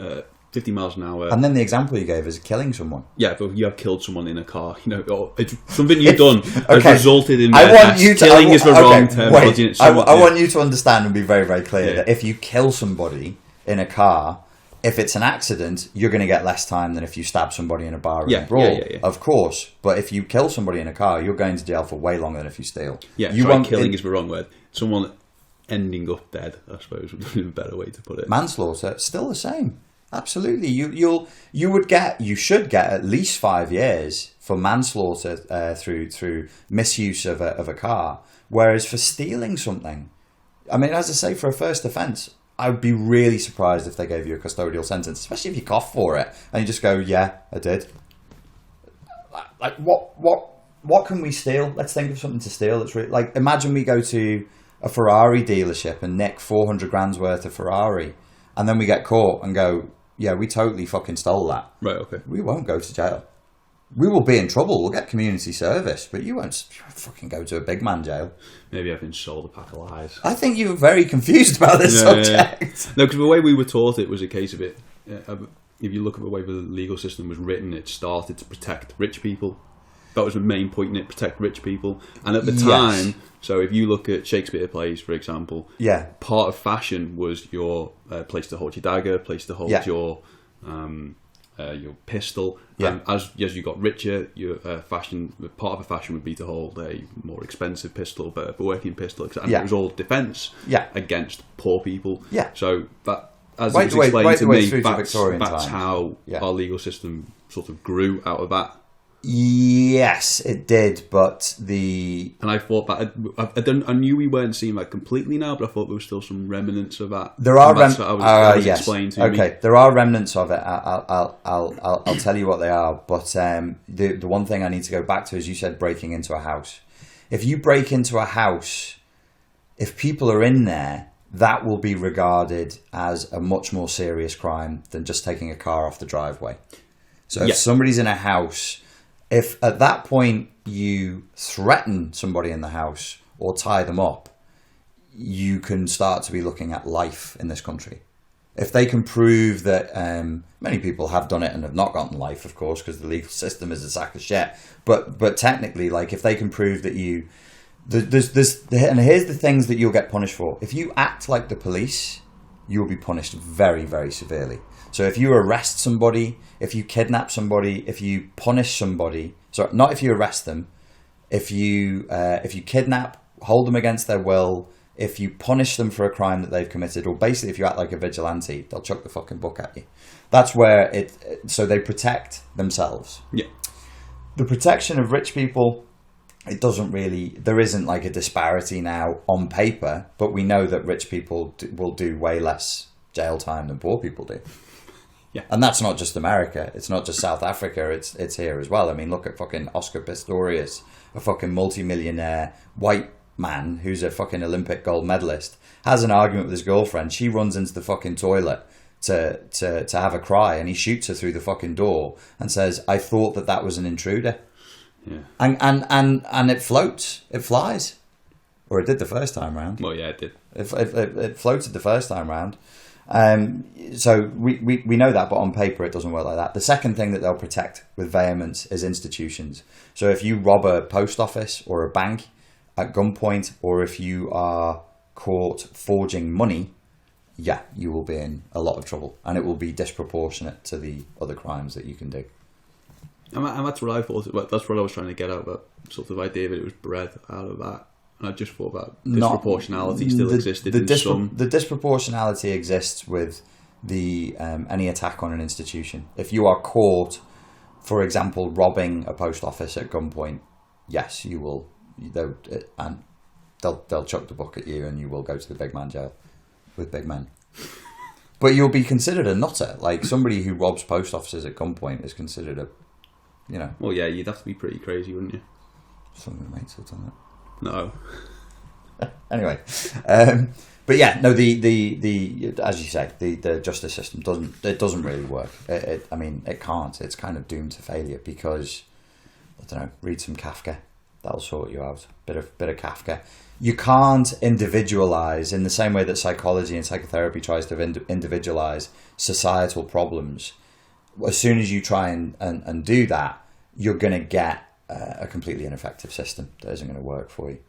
50 miles an hour, and then the example you gave is killing someone. Yeah, but you have killed someone in a car. Or it's something you've done has resulted in. Killing is the wrong term. Wait, I want you to understand and be very, very clear that if you kill somebody in a car, if it's an accident, you're going to get less time than if you stab somebody in a bar or a brawl. Yeah. Of course. But if you kill somebody in a car, you're going to jail for way longer than if you steal. Yeah, killing is the wrong word. Someone ending up dead, I suppose, would be a better way to put it. Manslaughter, still the same. Absolutely. You should get at least 5 years for manslaughter through misuse of a car. Whereas for stealing something, I mean, as I say, for a first offence, I would be really surprised if they gave you a custodial sentence, especially if you cough for it and you just go, yeah, I did. Like, what can we steal? Let's think of something to steal. It's really, like, imagine we go to a Ferrari dealership and nick 400 grand's worth of Ferrari, and then we get caught and go, yeah, we totally fucking stole that. Right, okay. We won't go to jail. We will be in trouble. We'll get community service, but you won't fucking go to a big man jail. Maybe I've been sold a pack of lies. I think you were very confused about this subject. Yeah. No, because the way we were taught it was a case of it. If you look at the way the legal system was written, it started to protect rich people. That was the main point in it, protect rich people. And at the time, so if you look at Shakespeare plays, for example, part of fashion was your place to hold your dagger, place to hold your pistol. And as you got richer, your part of a fashion would be to hold a more expensive pistol, but a working pistol. And it was all defence against poor people. So that, as it was explained to me, that's how our legal system sort of grew out of that. Yes, it did, but and I thought that I knew we weren't seeing that completely now, but I thought there was still some remnants of that. There are explained to me. There are remnants of it. I'll tell you what they are. But the one thing I need to go back to is you said breaking into a house. If you break into a house, if people are in there, that will be regarded as a much more serious crime than just taking a car off the driveway. So if somebody's in a house, if at that point you threaten somebody in the house or tie them up, you can start to be looking at life in this country. If they can prove that, many people have done it and have not gotten life, of course, because the legal system is a sack of shit. But technically, like, if they can prove that and here's the things that you'll get punished for. If you act like the police, you will be punished very, very severely. So if you arrest somebody, if you kidnap somebody, if you punish somebody, so not if you arrest them, if you kidnap, hold them against their will, if you punish them for a crime that they've committed, or basically if you act like a vigilante, they'll chuck the fucking book at you. That's where so they protect themselves. Yeah. The protection of rich people, there isn't like a disparity now on paper, but we know that rich people will do way less jail time than poor people do. Yeah. And that's not just America. It's not just South Africa. It's here as well. I mean, look at fucking Oscar Pistorius, a fucking multi-millionaire white man who's a fucking Olympic gold medalist, has an argument with his girlfriend. She runs into the fucking toilet to have a cry, and he shoots her through the fucking door and says, "I thought that was an intruder." Yeah. And it floats. It flies. Or it did the first time round. Well, yeah, it did. It floated the first time round. So we know that, but on paper it doesn't work like that. The second thing that they'll protect with vehemence is institutions. So if you rob a post office or a bank at gunpoint, or if you are caught forging money, you will be in a lot of trouble, and it will be disproportionate to the other crimes that you can do. And that's what I thought. That's what I was trying to get at, that sort of idea that it was bred out of that. And I just thought that disproportionality still existed in some. The disproportionality exists with any attack on an institution. If you are caught, for example, robbing a post office at gunpoint, yes, you will. And they'll chuck the book at you, and you will go to the big man jail with big men. But you'll be considered a nutter. Like, somebody who robs post offices at gunpoint is considered a, Well, yeah, you'd have to be pretty crazy, wouldn't you? Some of my mates have done it. No. Anyway, but yeah, no. The as you say, the justice system doesn't really work. I mean, it can't. It's kind of doomed to failure because, I don't know. Read some Kafka. That'll sort you out. Bit of Kafka. You can't individualize in the same way that psychology and psychotherapy tries to individualize societal problems. As soon as you try and do that, you're going to get a completely ineffective system that isn't going to work for you.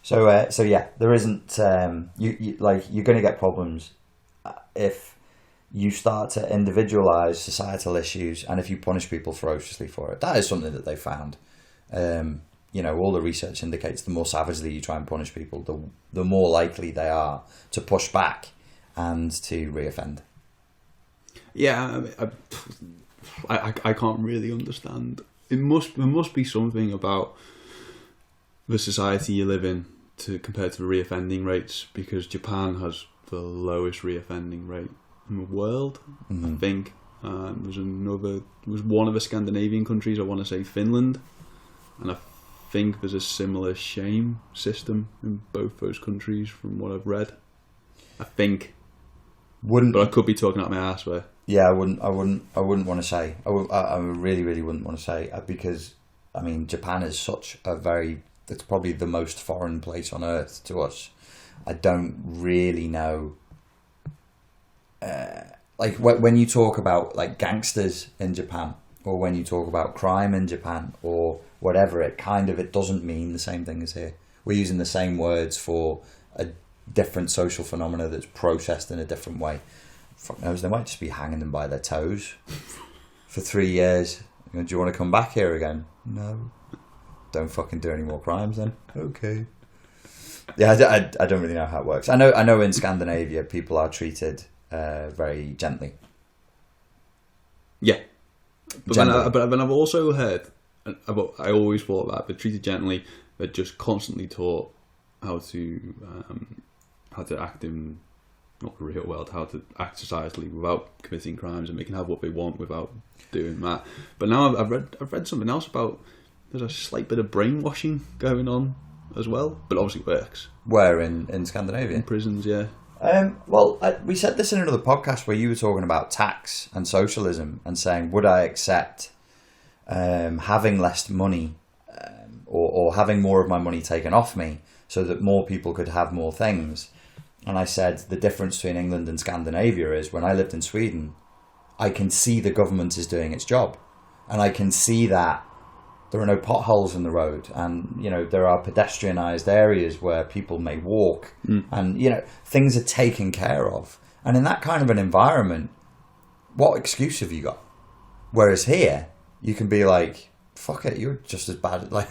So yeah, there isn't. You're going to get problems if you start to individualize societal issues, and if you punish people ferociously for it. That is something that they found. All the research indicates the more savagely you try and punish people, the more likely they are to push back and to reoffend. Yeah, I can't really understand. There must be something about the society you live in compared to the reoffending rates, because Japan has the lowest reoffending rate in the world. Mm-hmm. I think there's one of the Scandinavian countries. I want to say Finland, and I think there's a similar shame system in both those countries from what I've read. I think, but I could be talking out my ass there. Yeah, I wouldn't want to say. I really, really wouldn't want to say because, I mean, Japan is such a it's probably the most foreign place on earth to us. I don't really know. Like when you talk about like gangsters in Japan, or when you talk about crime in Japan, or whatever, it doesn't mean the same thing as here. We're using the same words for a different social phenomena that's processed in a different way. Fuck knows, they might just be hanging them by their toes for 3 years. Do you want to come back here again? No. Don't fucking do any more crimes then. Okay. Yeah, I don't really know how it works. I know in Scandinavia people are treated very gently. Yeah. But I've also heard, I always thought that they're treated gently, they're just constantly taught how to act in not the real world, how to act societally without committing crimes, and they can have what they want without doing that. But now I've read something else about there's a slight bit of brainwashing going on as well, but obviously it works. Where in Scandinavia? In prisons, yeah. We said this in another podcast where you were talking about tax and socialism and saying, would I accept having less money or having more of my money taken off me so that more people could have more things? And I said the difference between England and Scandinavia is when I lived in Sweden, I can see the government is doing its job. And I can see that there are no potholes in the road, and there are pedestrianised areas where people may walk, and things are taken care of. And in that kind of an environment, what excuse have you got? Whereas here, you can be like, fuck it, you're just as bad. Like,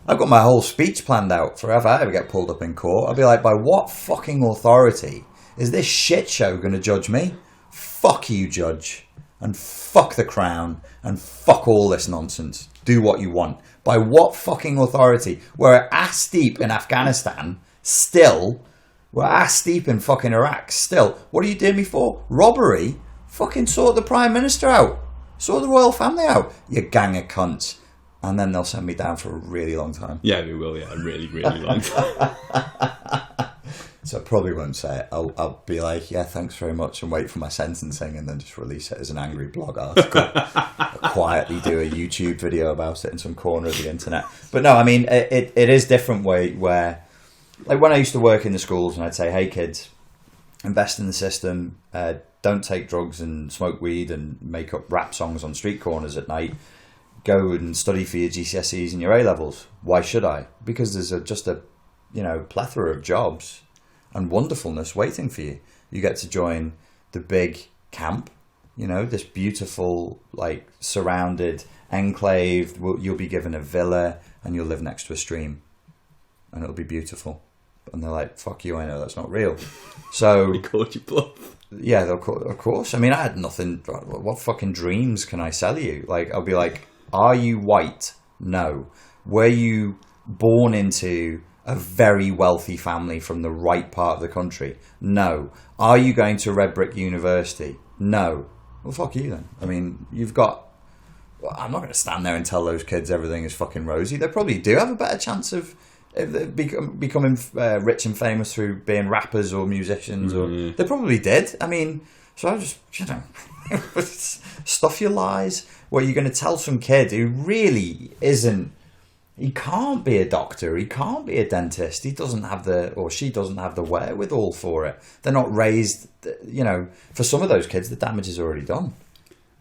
I've got my whole speech planned out for if I ever get pulled up in court. I'll be like, by what fucking authority is this shit show going to judge me? Fuck you, judge. And fuck the Crown. And fuck all this nonsense. Do what you want. By what fucking authority? We're ass deep in Afghanistan. Still. We're ass deep in fucking Iraq. Still. What are you doing me for? Robbery? Fucking sort the Prime Minister out. Sort the royal family out. You gang of cunts. And then they'll send me down for a really long time. Yeah, they will, yeah. A really, really long time. So I probably won't say it. I'll be like, yeah, thanks very much, and wait for my sentencing, and then just release it as an angry blog article. I'll quietly do a YouTube video about it in some corner of the internet. But no, I mean, it is different where, like when I used to work in the schools and I'd say, hey kids, invest in the system, don't take drugs and smoke weed and make up rap songs on street corners at night. Go and study for your GCSEs and your A-levels. Why should I? Because there's just a plethora of jobs and wonderfulness waiting for you. You get to join the big camp, this beautiful, like, surrounded enclave. You'll be given a villa and you'll live next to a stream and it'll be beautiful. And they're like, fuck you, I know that's not real. So they called you bluff. Yeah, of course. I mean, I had nothing. What fucking dreams can I sell you? Like, I'll be like, are you white? No. Were you born into a very wealthy family from the right part of the country? No. Are you going to Red Brick University? No. Well, fuck you then. I mean, you've got... Well, I'm not going to stand there and tell those kids everything is fucking rosy. They probably do have a better chance of becoming rich and famous through being rappers or musicians. Or they probably did. I mean, so I just, stuff your lies. Where you're going to tell some kid who really isn't... He can't be a doctor. He can't be a dentist. He doesn't have she doesn't have the wherewithal for it. They're not raised, for some of those kids, the damage is already done.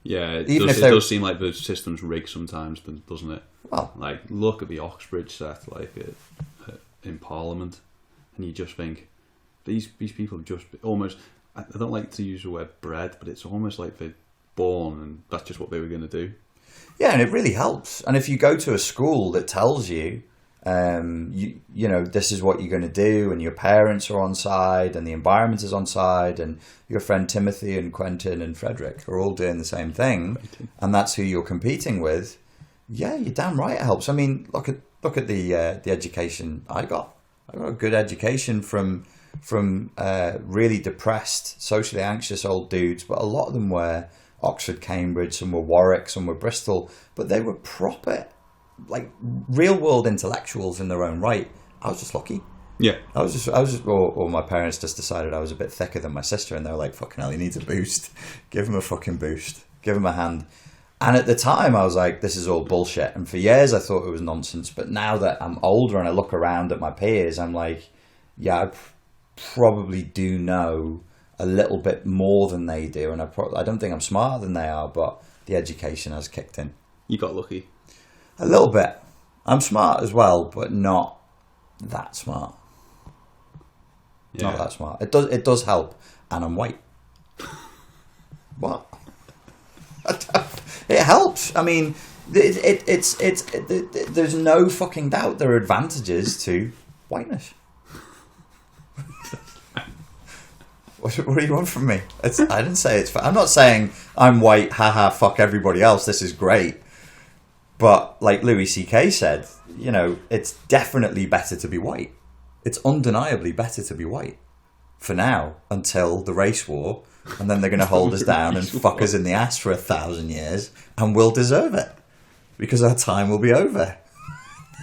Yeah, it does seem like the system's rigged sometimes, doesn't it? Well, like, look at the Oxbridge set, in Parliament, and you just think, these people just almost... I don't like to use the word bred, but it's almost like they're born and that's just what they were going to do. Yeah, and it really helps. And if you go to a school that tells you, this is what you're going to do, and your parents are on side, and the environment is on side, and your friend Timothy and Quentin and Frederick are all doing the same thing, and that's who you're competing with. Yeah, you're damn right it helps. I mean, look at the education I got. I got a good education from really depressed, socially anxious old dudes, but a lot of them were Oxford, Cambridge, some were Warwick, some were Bristol, but they were proper, like, real world intellectuals in their own right. I was just lucky. Yeah. or my parents just decided I was a bit thicker than my sister, and they were like, fucking hell, he needs a boost. Give him a fucking boost. Give him a hand. And at the time, I was like, this is all bullshit. And for years, I thought it was nonsense. But now that I'm older and I look around at my peers, I'm like, yeah, I probably do know a little bit more than they do. And I don't think I'm smarter than they are, but the education has kicked in. You got lucky. A little bit. I'm smart as well, but not that smart. Yeah. Not that smart. It does help. And I'm white. What? It helps. I mean, there's no fucking doubt there are advantages to whiteness. What do you want from me? I didn't say it's. I'm not saying I'm white. Haha. Fuck everybody else. This is great. But like Louis C.K. said, you know, it's definitely better to be white. It's undeniably better to be white for now until the race war. And then they're going to hold us down and fuck us in the ass for 1,000 years, and we'll deserve it because our time will be over.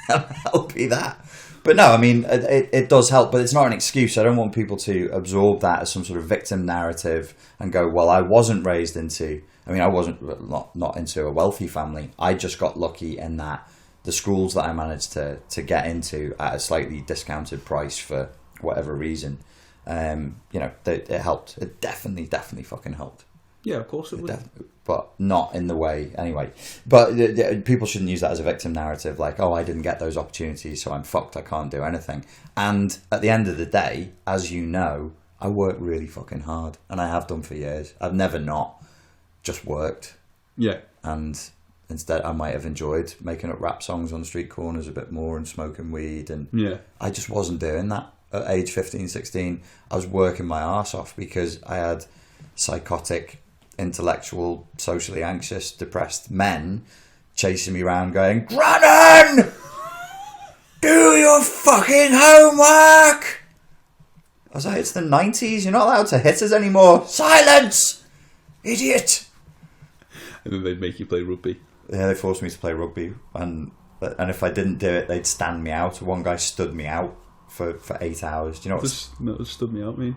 That'll be that. But no, I mean, it does help, but it's not an excuse. I don't want people to absorb that as some sort of victim narrative and go, well, I wasn't raised into, I mean, I wasn't not into a wealthy family. I just got lucky in that the schools that I managed to get into at a slightly discounted price for whatever reason, you know, it helped. It definitely fucking helped. Yeah, of course it would. But not in the way, anyway. But people shouldn't use that as a victim narrative, like, oh, I didn't get those opportunities, so I'm fucked, I can't do anything. And at the end of the day, as you know, I work really fucking hard, and I have done for years. I've never not just worked. Yeah. And instead, I might have enjoyed making up rap songs on street corners a bit more and smoking weed, and yeah. I just wasn't doing that. At age 15, 16, I was working my arse off because I had psychotic, intellectual, socially anxious, depressed men chasing me around going, Grannon! Do your fucking homework! I was like, it's the 90s, you're not allowed to hit us anymore. Silence! Idiot! And then they'd make you play rugby. Yeah, they forced me to play rugby, and if I didn't do it, they'd stand me out. One guy stood me out for 8 hours. Do you know what stood me out mean?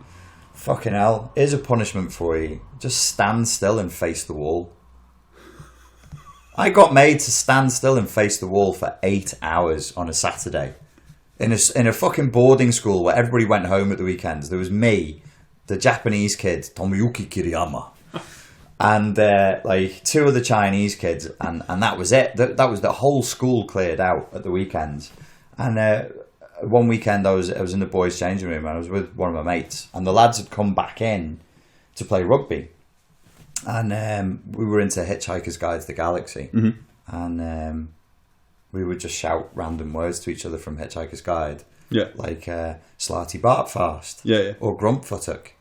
Fucking hell. Here's a punishment for you. Just stand still and face the wall. I got made to stand still and face the wall for 8 hours on a Saturday. In a fucking boarding school where everybody went home at the weekends. There was me, the Japanese kid, Tomiyuki Kiriyama, and like two of the Chinese kids, and that was it. That was the whole school cleared out at the weekends. And one weekend I was in the boys' changing room, and I was with one of my mates, and the lads had come back in to play rugby, and we were into Hitchhiker's Guide to the Galaxy, and we would just shout random words to each other from Hitchhiker's Guide, like Slarty Bartfast, or Grumpfuttock.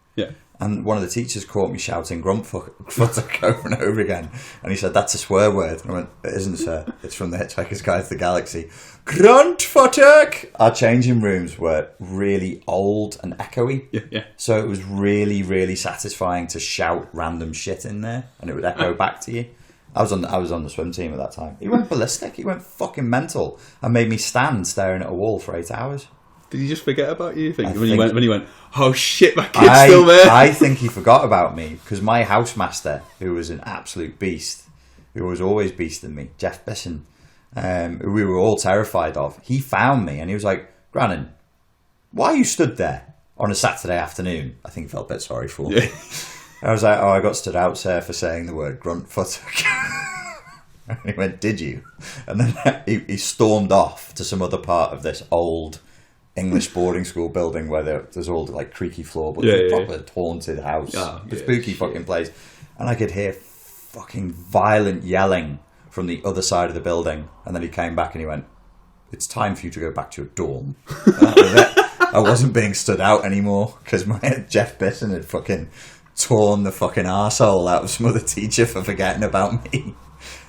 And one of the teachers caught me shouting Grumpfuttock over and over again. And he said, that's a swear word. And I went, it isn't, sir. It's from the Hitchhiker's Guide to the Galaxy. Grumpfuttock! Our changing rooms were really old and echoey. So it was really, really satisfying to shout random shit in there. And it would echo back to you. I was on the swim team at that time. He went ballistic. He went fucking mental. And made me stand staring at a wall for 8 hours. Did he just forget about you? When he went, oh shit, my kid's still there. I think he forgot about me because my housemaster, who was an absolute beast, who was always beasting me, Jeff Bisson, who we were all terrified of, he found me and he was like, Grannon, why you stood there on a Saturday afternoon? I think he felt a bit sorry for me. I was like, oh, I got stood out, sir, for saying the word Gruntfuttock. And he went, did you? And then he stormed off to some other part of this old English boarding school building where there's all like creaky floor, but it's a proper haunted house, spooky fucking place. And I could hear fucking violent yelling from the other side of the building. And then he came back and he went, it's time for you to go back to your dorm. And that was it. I wasn't being stood out anymore because my Jeff Bisson had fucking torn the fucking arsehole out of some other teacher for forgetting about me.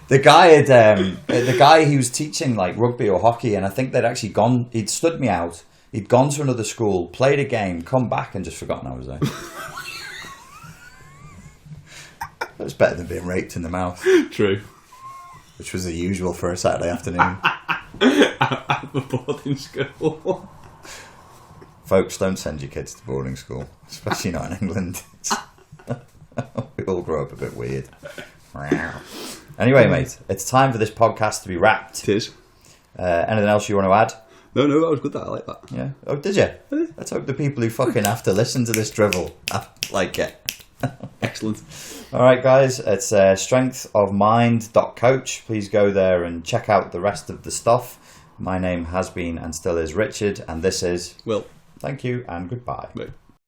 The guy he was teaching like rugby or hockey, and I think they'd actually he'd stood me out. He'd gone to another school, played a game, come back and just forgotten I was there. It was better than being raped in the mouth. True. Which was the usual for a Saturday afternoon. At the boarding school. Folks, don't send your kids to boarding school, especially not in England. We all grow up a bit weird. Anyway, mate, it's time for this podcast to be wrapped. It is. Anything else you want to add? No, that was good. I like that. Yeah. Oh, did you? Let's hope the people who fucking have to listen to this drivel like it. Excellent. All right, guys, it's strengthofmind.coach. Please go there and check out the rest of the stuff. My name has been and still is Richard, and this is Will. Thank you and goodbye. Bye.